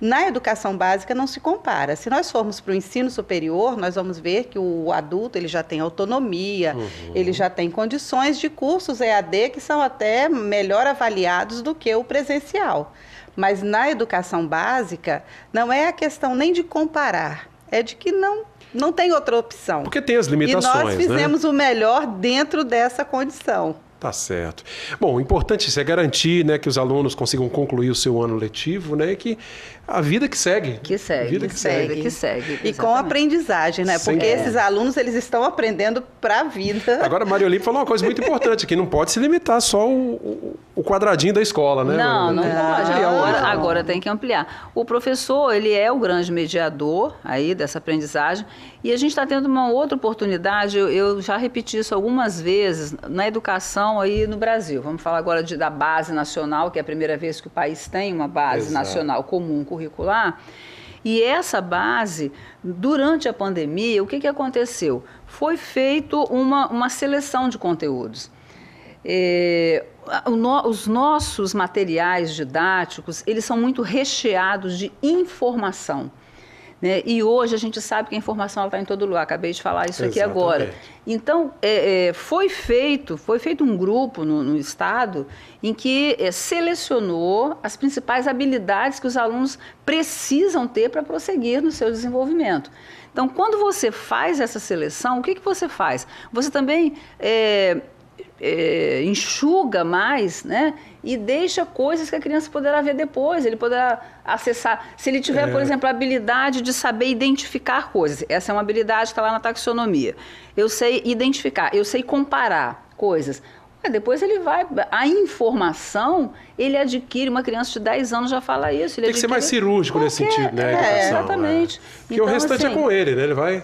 na educação básica não se compara. Se nós formos para o ensino superior, nós vamos ver que o adulto ele já tem autonomia, ele já tem condições de cursos EAD que são até melhor avaliados do que o presencial. Mas na educação básica, não é a questão nem de comparar, é de que não tem outra opção. Porque tem as limitações, e nós fizemos o melhor dentro dessa condição. Tá certo. Bom, o importante é garantir, né, que os alunos consigam concluir o seu ano letivo, né, e que a vida que segue. Que segue. E com aprendizagem, né? Porque esses alunos, eles estão aprendendo para a vida. Agora, Maria Olímpia falou uma coisa muito importante, que não pode se limitar só o quadradinho da escola, né? Não pode. Agora tem que ampliar. O professor, ele é o grande mediador aí dessa aprendizagem, e a gente está tendo uma outra oportunidade, eu já repeti isso algumas vezes, na educação aí no Brasil. Vamos falar agora da base nacional, que é a primeira vez que o país tem uma base nacional comum curricular. E essa base, durante a pandemia, o que aconteceu? Foi feito uma seleção de conteúdos. Os nossos materiais didáticos, eles são muito recheados de informação. Né? E hoje a gente sabe que a informação está em todo lugar, acabei de falar isso aqui agora. Então, foi feito um grupo no Estado em que selecionou as principais habilidades que os alunos precisam ter para prosseguir no seu desenvolvimento. Então, quando você faz essa seleção, o que você faz? Você também enxuga mais, né? E deixa coisas que a criança poderá ver depois, ele poderá acessar. Se ele tiver, por exemplo, a habilidade de saber identificar coisas, essa é uma habilidade que está lá na taxonomia. Eu sei identificar, eu sei comparar coisas. Depois ele vai... A informação, ele adquire... Uma criança de 10 anos já fala isso. Tem que ser mais cirúrgico nesse sentido, né? Educação, exatamente. Porque então, o restante é com ele, né? Ele vai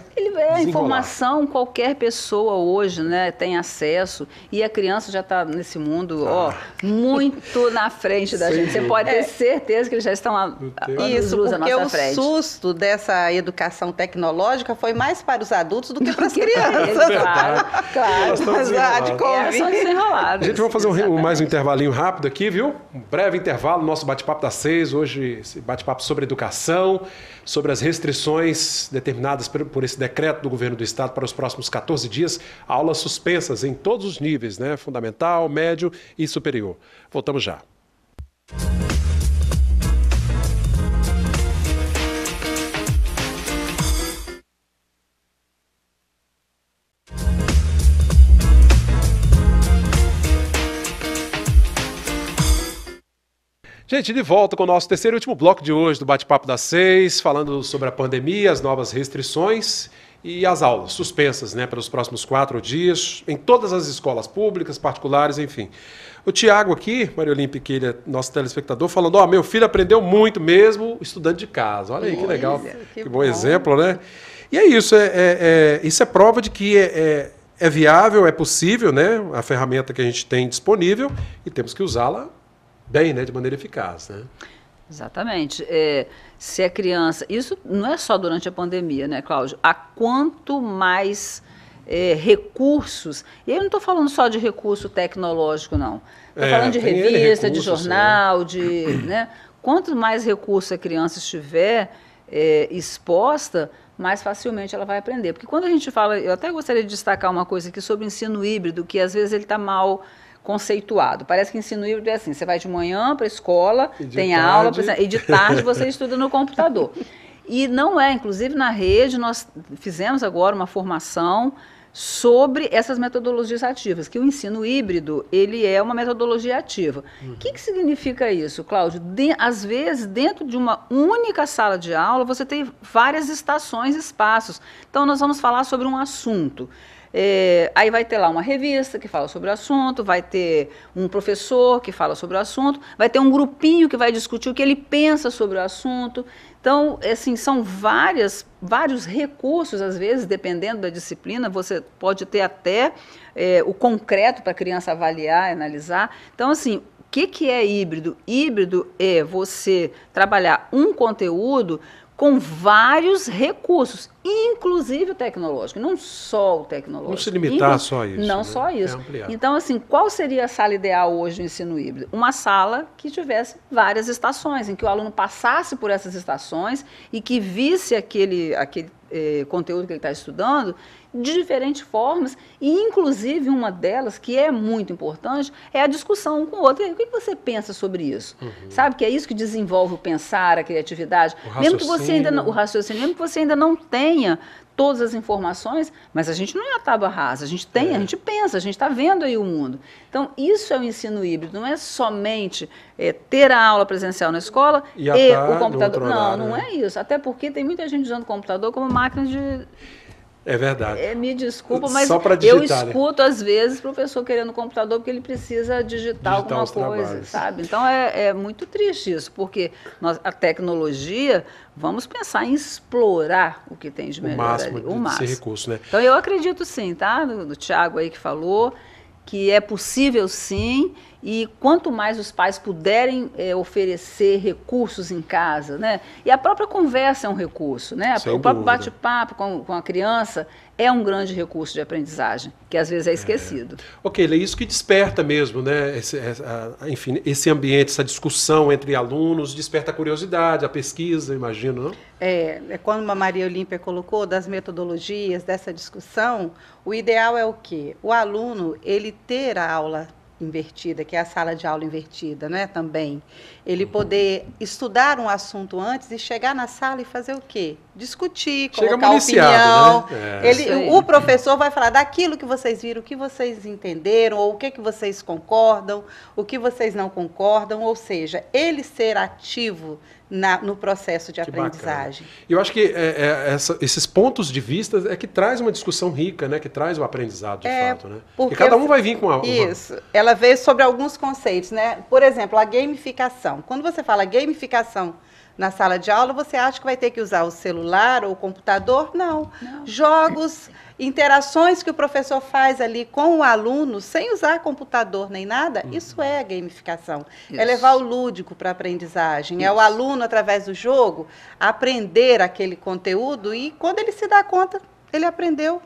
a informação, qualquer pessoa hoje, né, tem acesso. E a criança já está nesse mundo, muito na frente da gente. Você pode ter certeza que eles já estão a isso, porque o susto dessa educação tecnológica foi mais para os adultos do que para as crianças. Claro. A gente vai fazer mais um intervalinho rápido aqui, viu? Um breve intervalo, nosso bate-papo das 6. Hoje, esse bate-papo sobre educação, sobre as restrições determinadas por esse decreto do governo do estado para os próximos 14 dias. Aulas suspensas em todos os níveis, né? Fundamental, médio e superior. Voltamos já. Gente, de volta com o nosso terceiro e último bloco de hoje do Bate-Papo das 6, falando sobre a pandemia, as novas restrições e as aulas suspensas, né, pelos próximos 4 dias, em todas as escolas públicas, particulares, enfim. O Tiago aqui, Maria Olímpia, que ele é nosso telespectador, falando, meu filho aprendeu muito mesmo estudando de casa. Olha aí, que legal, que bom exemplo, né? E é isso, isso é prova de que é viável, é possível, né, a ferramenta que a gente tem disponível e temos que usá-la bem, né, de maneira eficaz, né? Exatamente. Se a criança... Isso não é só durante a pandemia, né, Cláudio? Há quanto mais recursos... E eu não estou falando só de recurso tecnológico, não. Estou falando de revista, de jornal, né? Quanto mais recursos a criança estiver exposta, mais facilmente ela vai aprender. Porque quando a gente fala... Eu até gostaria de destacar uma coisa aqui sobre o ensino híbrido, que às vezes ele está mal conceituado. Parece que ensino híbrido é assim, você vai de manhã para a escola, tem aula, e de tarde você estuda no computador. E não é, inclusive na rede, nós fizemos agora uma formação sobre essas metodologias ativas, que o ensino híbrido, ele é uma metodologia ativa. O que significa isso, Cláudio? Às vezes, dentro de uma única sala de aula, você tem várias estações, espaços. Então, nós vamos falar sobre um assunto. Aí vai ter lá uma revista que fala sobre o assunto, vai ter um professor que fala sobre o assunto, vai ter um grupinho que vai discutir o que ele pensa sobre o assunto. Então, assim, são vários recursos, às vezes, dependendo da disciplina, você pode ter até o concreto para a criança avaliar, analisar. Então, assim, o que é híbrido? Híbrido é você trabalhar um conteúdo com vários recursos, inclusive o tecnológico, não só o tecnológico. Não se limitar só a isso. Não, né? Só isso. Então, assim, qual seria a sala ideal hoje do ensino híbrido? Uma sala que tivesse várias estações, em que o aluno passasse por essas estações e que visse aquele conteúdo que ele está estudando de diferentes formas, e inclusive uma delas, que é muito importante, é a discussão um com o outro. O que você pensa sobre isso? Sabe que é isso que desenvolve o pensar, a criatividade? Mesmo que você ainda não, o raciocínio, mesmo que você ainda não tenha todas as informações, mas a gente não é a tábua rasa, a gente tem, a gente pensa, a gente está vendo aí o mundo. Então, isso é o ensino híbrido, não é somente ter a aula presencial na escola e o computador. Não é isso. Até porque tem muita gente usando o computador como máquina de... É verdade. Me desculpa, mas digitar, eu escuto, às vezes, o professor querendo computador porque ele precisa digitar alguma coisa, sabe? Então, é muito triste isso, porque a tecnologia, vamos pensar em explorar o que tem de melhor ali. O máximo. Esse recurso, né? Então, eu acredito sim, tá? Do Thiago aí que falou, que é possível sim, e quanto mais os pais puderem oferecer recursos em casa, né? E a própria conversa é um recurso, né? O próprio bate-papo com a criança é um grande recurso de aprendizagem, que às vezes é esquecido. Ok, é isso que desperta mesmo, né? Enfim, esse ambiente, essa discussão entre alunos, desperta a curiosidade, a pesquisa, imagino, não? Quando a Maria Olímpia colocou das metodologias, dessa discussão, o ideal é o quê? O aluno, ele ter a aula invertida, que é a sala de aula invertida, né, também. Ele poder estudar um assunto antes e chegar na sala e fazer o quê? Discutir, colocar opinião. Né? O professor vai falar daquilo que vocês viram, o que vocês entenderam, ou o que vocês concordam, o que vocês não concordam, ou seja, ele ser ativo no processo de aprendizagem. Eu acho que esses pontos de vista é que traz uma discussão rica, né? Que traz o aprendizado de fato, né? Porque cada um vai vir com Isso. Ela veio sobre alguns conceitos, né? Por exemplo, a gamificação. Quando você fala gamificação na sala de aula, você acha que vai ter que usar o celular ou o computador? Não. Jogos, interações que o professor faz ali com o aluno, sem usar computador nem nada, isso é a gamificação. Isso. É levar o lúdico para a aprendizagem. É o aluno, através do jogo, aprender aquele conteúdo e, quando ele se dá conta, ele aprendeu.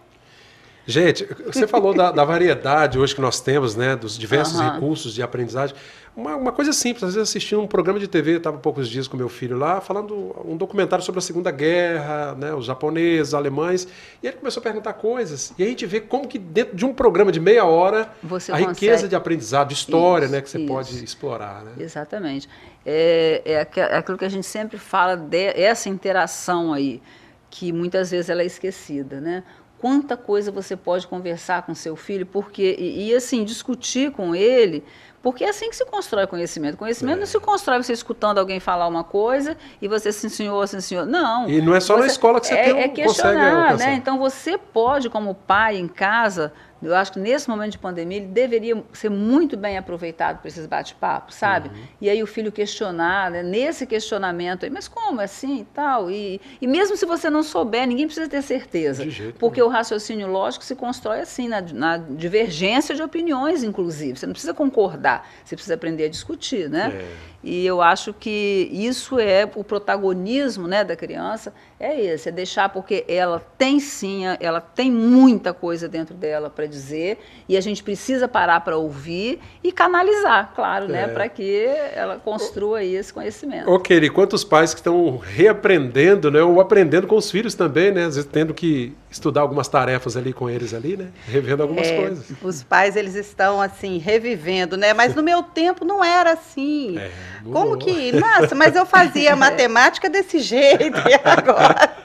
Gente, você falou da variedade hoje que nós temos, né, dos diversos recursos de aprendizagem. Uma coisa simples, às vezes assistindo um programa de TV, eu estava há poucos dias com meu filho lá, falando um documentário sobre a Segunda Guerra, né, os japoneses, os alemães, e ele começou a perguntar coisas, e a gente vê como que dentro de um programa de meia hora, a riqueza de aprendizado, de história, né, que você pode explorar. Né? Exatamente. É aquilo que a gente sempre fala, essa interação aí, que muitas vezes ela é esquecida, né? Quanta coisa você pode conversar com seu filho, porque e assim, discutir com ele, porque é assim que se constrói conhecimento. Conhecimento não se constrói você escutando alguém falar uma coisa e você sim senhor. Não. E não é só na escola que você consegue alcançar. Né? Então você pode, como pai em casa, eu acho que nesse momento de pandemia ele deveria ser muito bem aproveitado por esses bate-papos, sabe? E aí o filho questionar, né? Nesse questionamento aí, mas como assim e tal? E mesmo se você não souber, ninguém precisa ter certeza, porque o raciocínio lógico se constrói assim, na divergência de opiniões, inclusive. Você não precisa concordar, você precisa aprender a discutir, né? E eu acho que isso é o protagonismo, né, da criança, é esse, é deixar, porque ela tem muita coisa dentro dela para dizer, e a gente precisa parar para ouvir e canalizar, claro, né, para que ela construa aí esse conhecimento. Ok, e quantos pais que estão reaprendendo, né, ou aprendendo com os filhos também, né, às vezes tendo que estudar algumas tarefas ali com eles ali, né, revendo algumas coisas. Os pais, eles estão assim, revivendo, né, mas no meu tempo não era assim. Como que... Nossa, mas eu fazia matemática desse jeito e agora...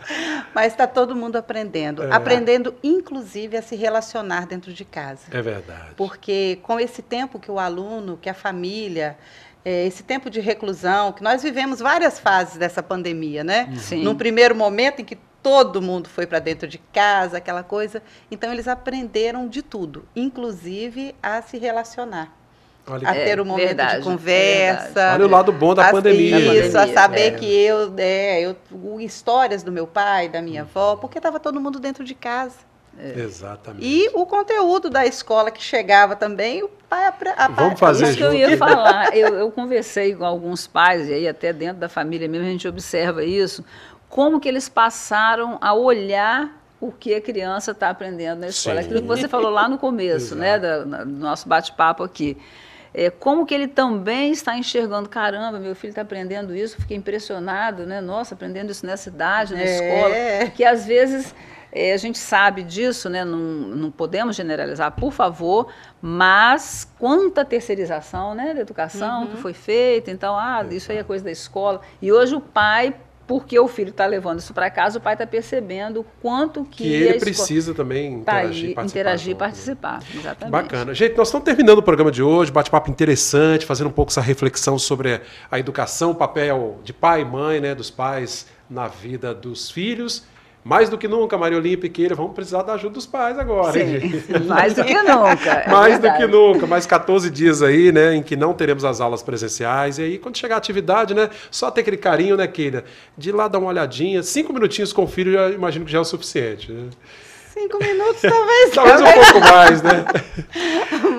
Mas está todo mundo aprendendo. Aprendendo, inclusive, a se relacionar dentro de casa. É verdade. Porque com esse tempo que o aluno, que a família... esse tempo de reclusão, que nós vivemos várias fases dessa pandemia, né? Sim. Num primeiro momento em que todo mundo foi para dentro de casa, aquela coisa. Então, eles aprenderam de tudo, inclusive a se relacionar. Olha, a ter um momento de conversa. Olha o lado bom da pandemia. Isso, a saber que eu histórias do meu pai, da minha avó, porque estava todo mundo dentro de casa. Exatamente. E o conteúdo da escola que chegava também, o pai... Vamos fazer isso que eu ia falar. Eu conversei com alguns pais, e aí até dentro da família mesmo a gente observa isso, como que eles passaram a olhar o que a criança está aprendendo na escola. Sim. Aquilo que você falou lá no começo, né, do nosso bate-papo aqui. Como que ele também está enxergando, caramba, meu filho está aprendendo isso, fiquei impressionado, né? Nossa, aprendendo isso nessa idade, na escola. Que às vezes... a gente sabe disso, né? Não podemos generalizar, por favor, mas quanta terceirização, né, da educação que foi feita, então, isso aí é coisa da escola. E hoje o pai, porque o filho está levando isso para casa, o pai está percebendo o quanto que ele precisa também interagir e participar. Exatamente. Bacana. Gente, nós estamos terminando o programa de hoje, bate-papo interessante, fazendo um pouco essa reflexão sobre a educação, o papel de pai e mãe, né, dos pais na vida dos filhos. Mais do que nunca, Maria Olímpia e Keila, vamos precisar da ajuda dos pais agora, hein, gente? Mais do que nunca. Mais do que nunca, mais 14 dias aí, né, em que não teremos as aulas presenciais. E aí, quando chegar a atividade, né, só ter aquele carinho, né, Keila, de ir lá dar uma olhadinha, 5 minutinhos com o filho, já imagino que já é o suficiente, né? 5 minutos talvez. Talvez um pouco mais, né?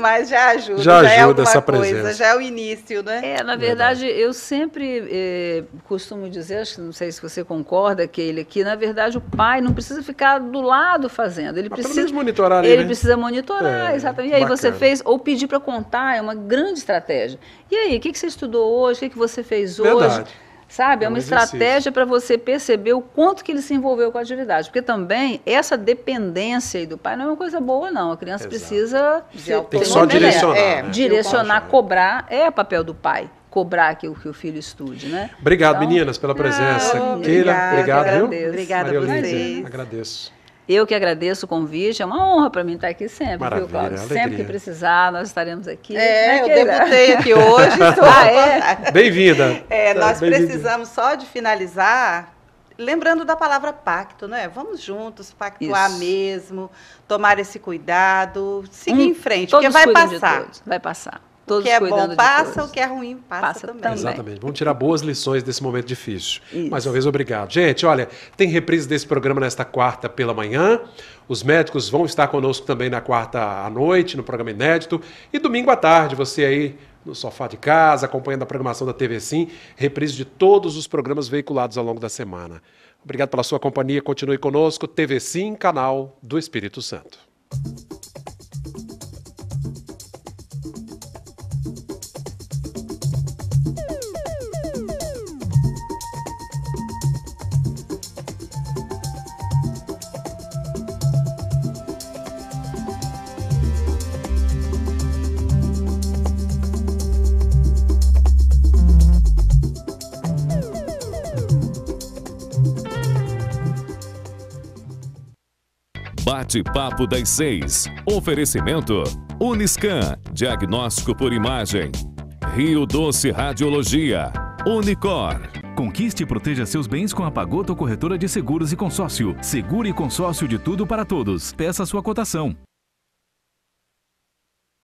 Mas já ajuda. Já ajuda é essa coisa, presença. já é o início, né? Na verdade, eu sempre costumo dizer, acho que não sei se você concorda, Keila, que na verdade o pai não precisa ficar do lado fazendo. Ele precisa monitorar ali, ele né? precisa monitorar, exatamente. E aí você fez, ou pedir para contar, é uma grande estratégia. E aí, o que você estudou hoje? O que você fez hoje? Verdade. Sabe, é uma estratégia para você perceber o quanto que ele se envolveu com a atividade. Porque também essa dependência aí do pai não é uma coisa boa, não. A criança precisa... Tem que só direcionar. Direcionar, cobrar, é papel do pai. Cobrar que o filho estude, né? Obrigado, meninas, pela presença. Keila, obrigado, viu? Obrigada a vocês. Agradeço. Eu que agradeço o convite, é uma honra para mim estar aqui sempre, Maravilha, viu, Cláudio? alegria. Sempre que precisar, nós estaremos aqui. Eu debutei aqui hoje. Bem-vinda. Nós precisamos só de finalizar, lembrando da palavra pacto, né? Vamos juntos, pactuar mesmo, tomar esse cuidado, seguir em frente, porque vai passar. Vai passar. O que é bom passa, o que é ruim passa também. Exatamente. Vamos tirar boas lições desse momento difícil. Mais uma vez, obrigado. Gente, olha, tem reprise desse programa nesta quarta pela manhã. Os médicos vão estar conosco também na quarta à noite, no programa inédito. E domingo à tarde, você aí no sofá de casa, acompanhando a programação da TV Sim, reprise de todos os programas veiculados ao longo da semana. Obrigado pela sua companhia. Continue conosco. TV Sim, canal do Espírito Santo. Bate-papo das 6. Oferecimento Uniscan, diagnóstico por imagem. Rio Doce Radiologia. Unicor. Conquiste e proteja seus bens com a Pagoto Corretora de Seguros e Consórcio. Seguro e consórcio de tudo para todos. Peça sua cotação.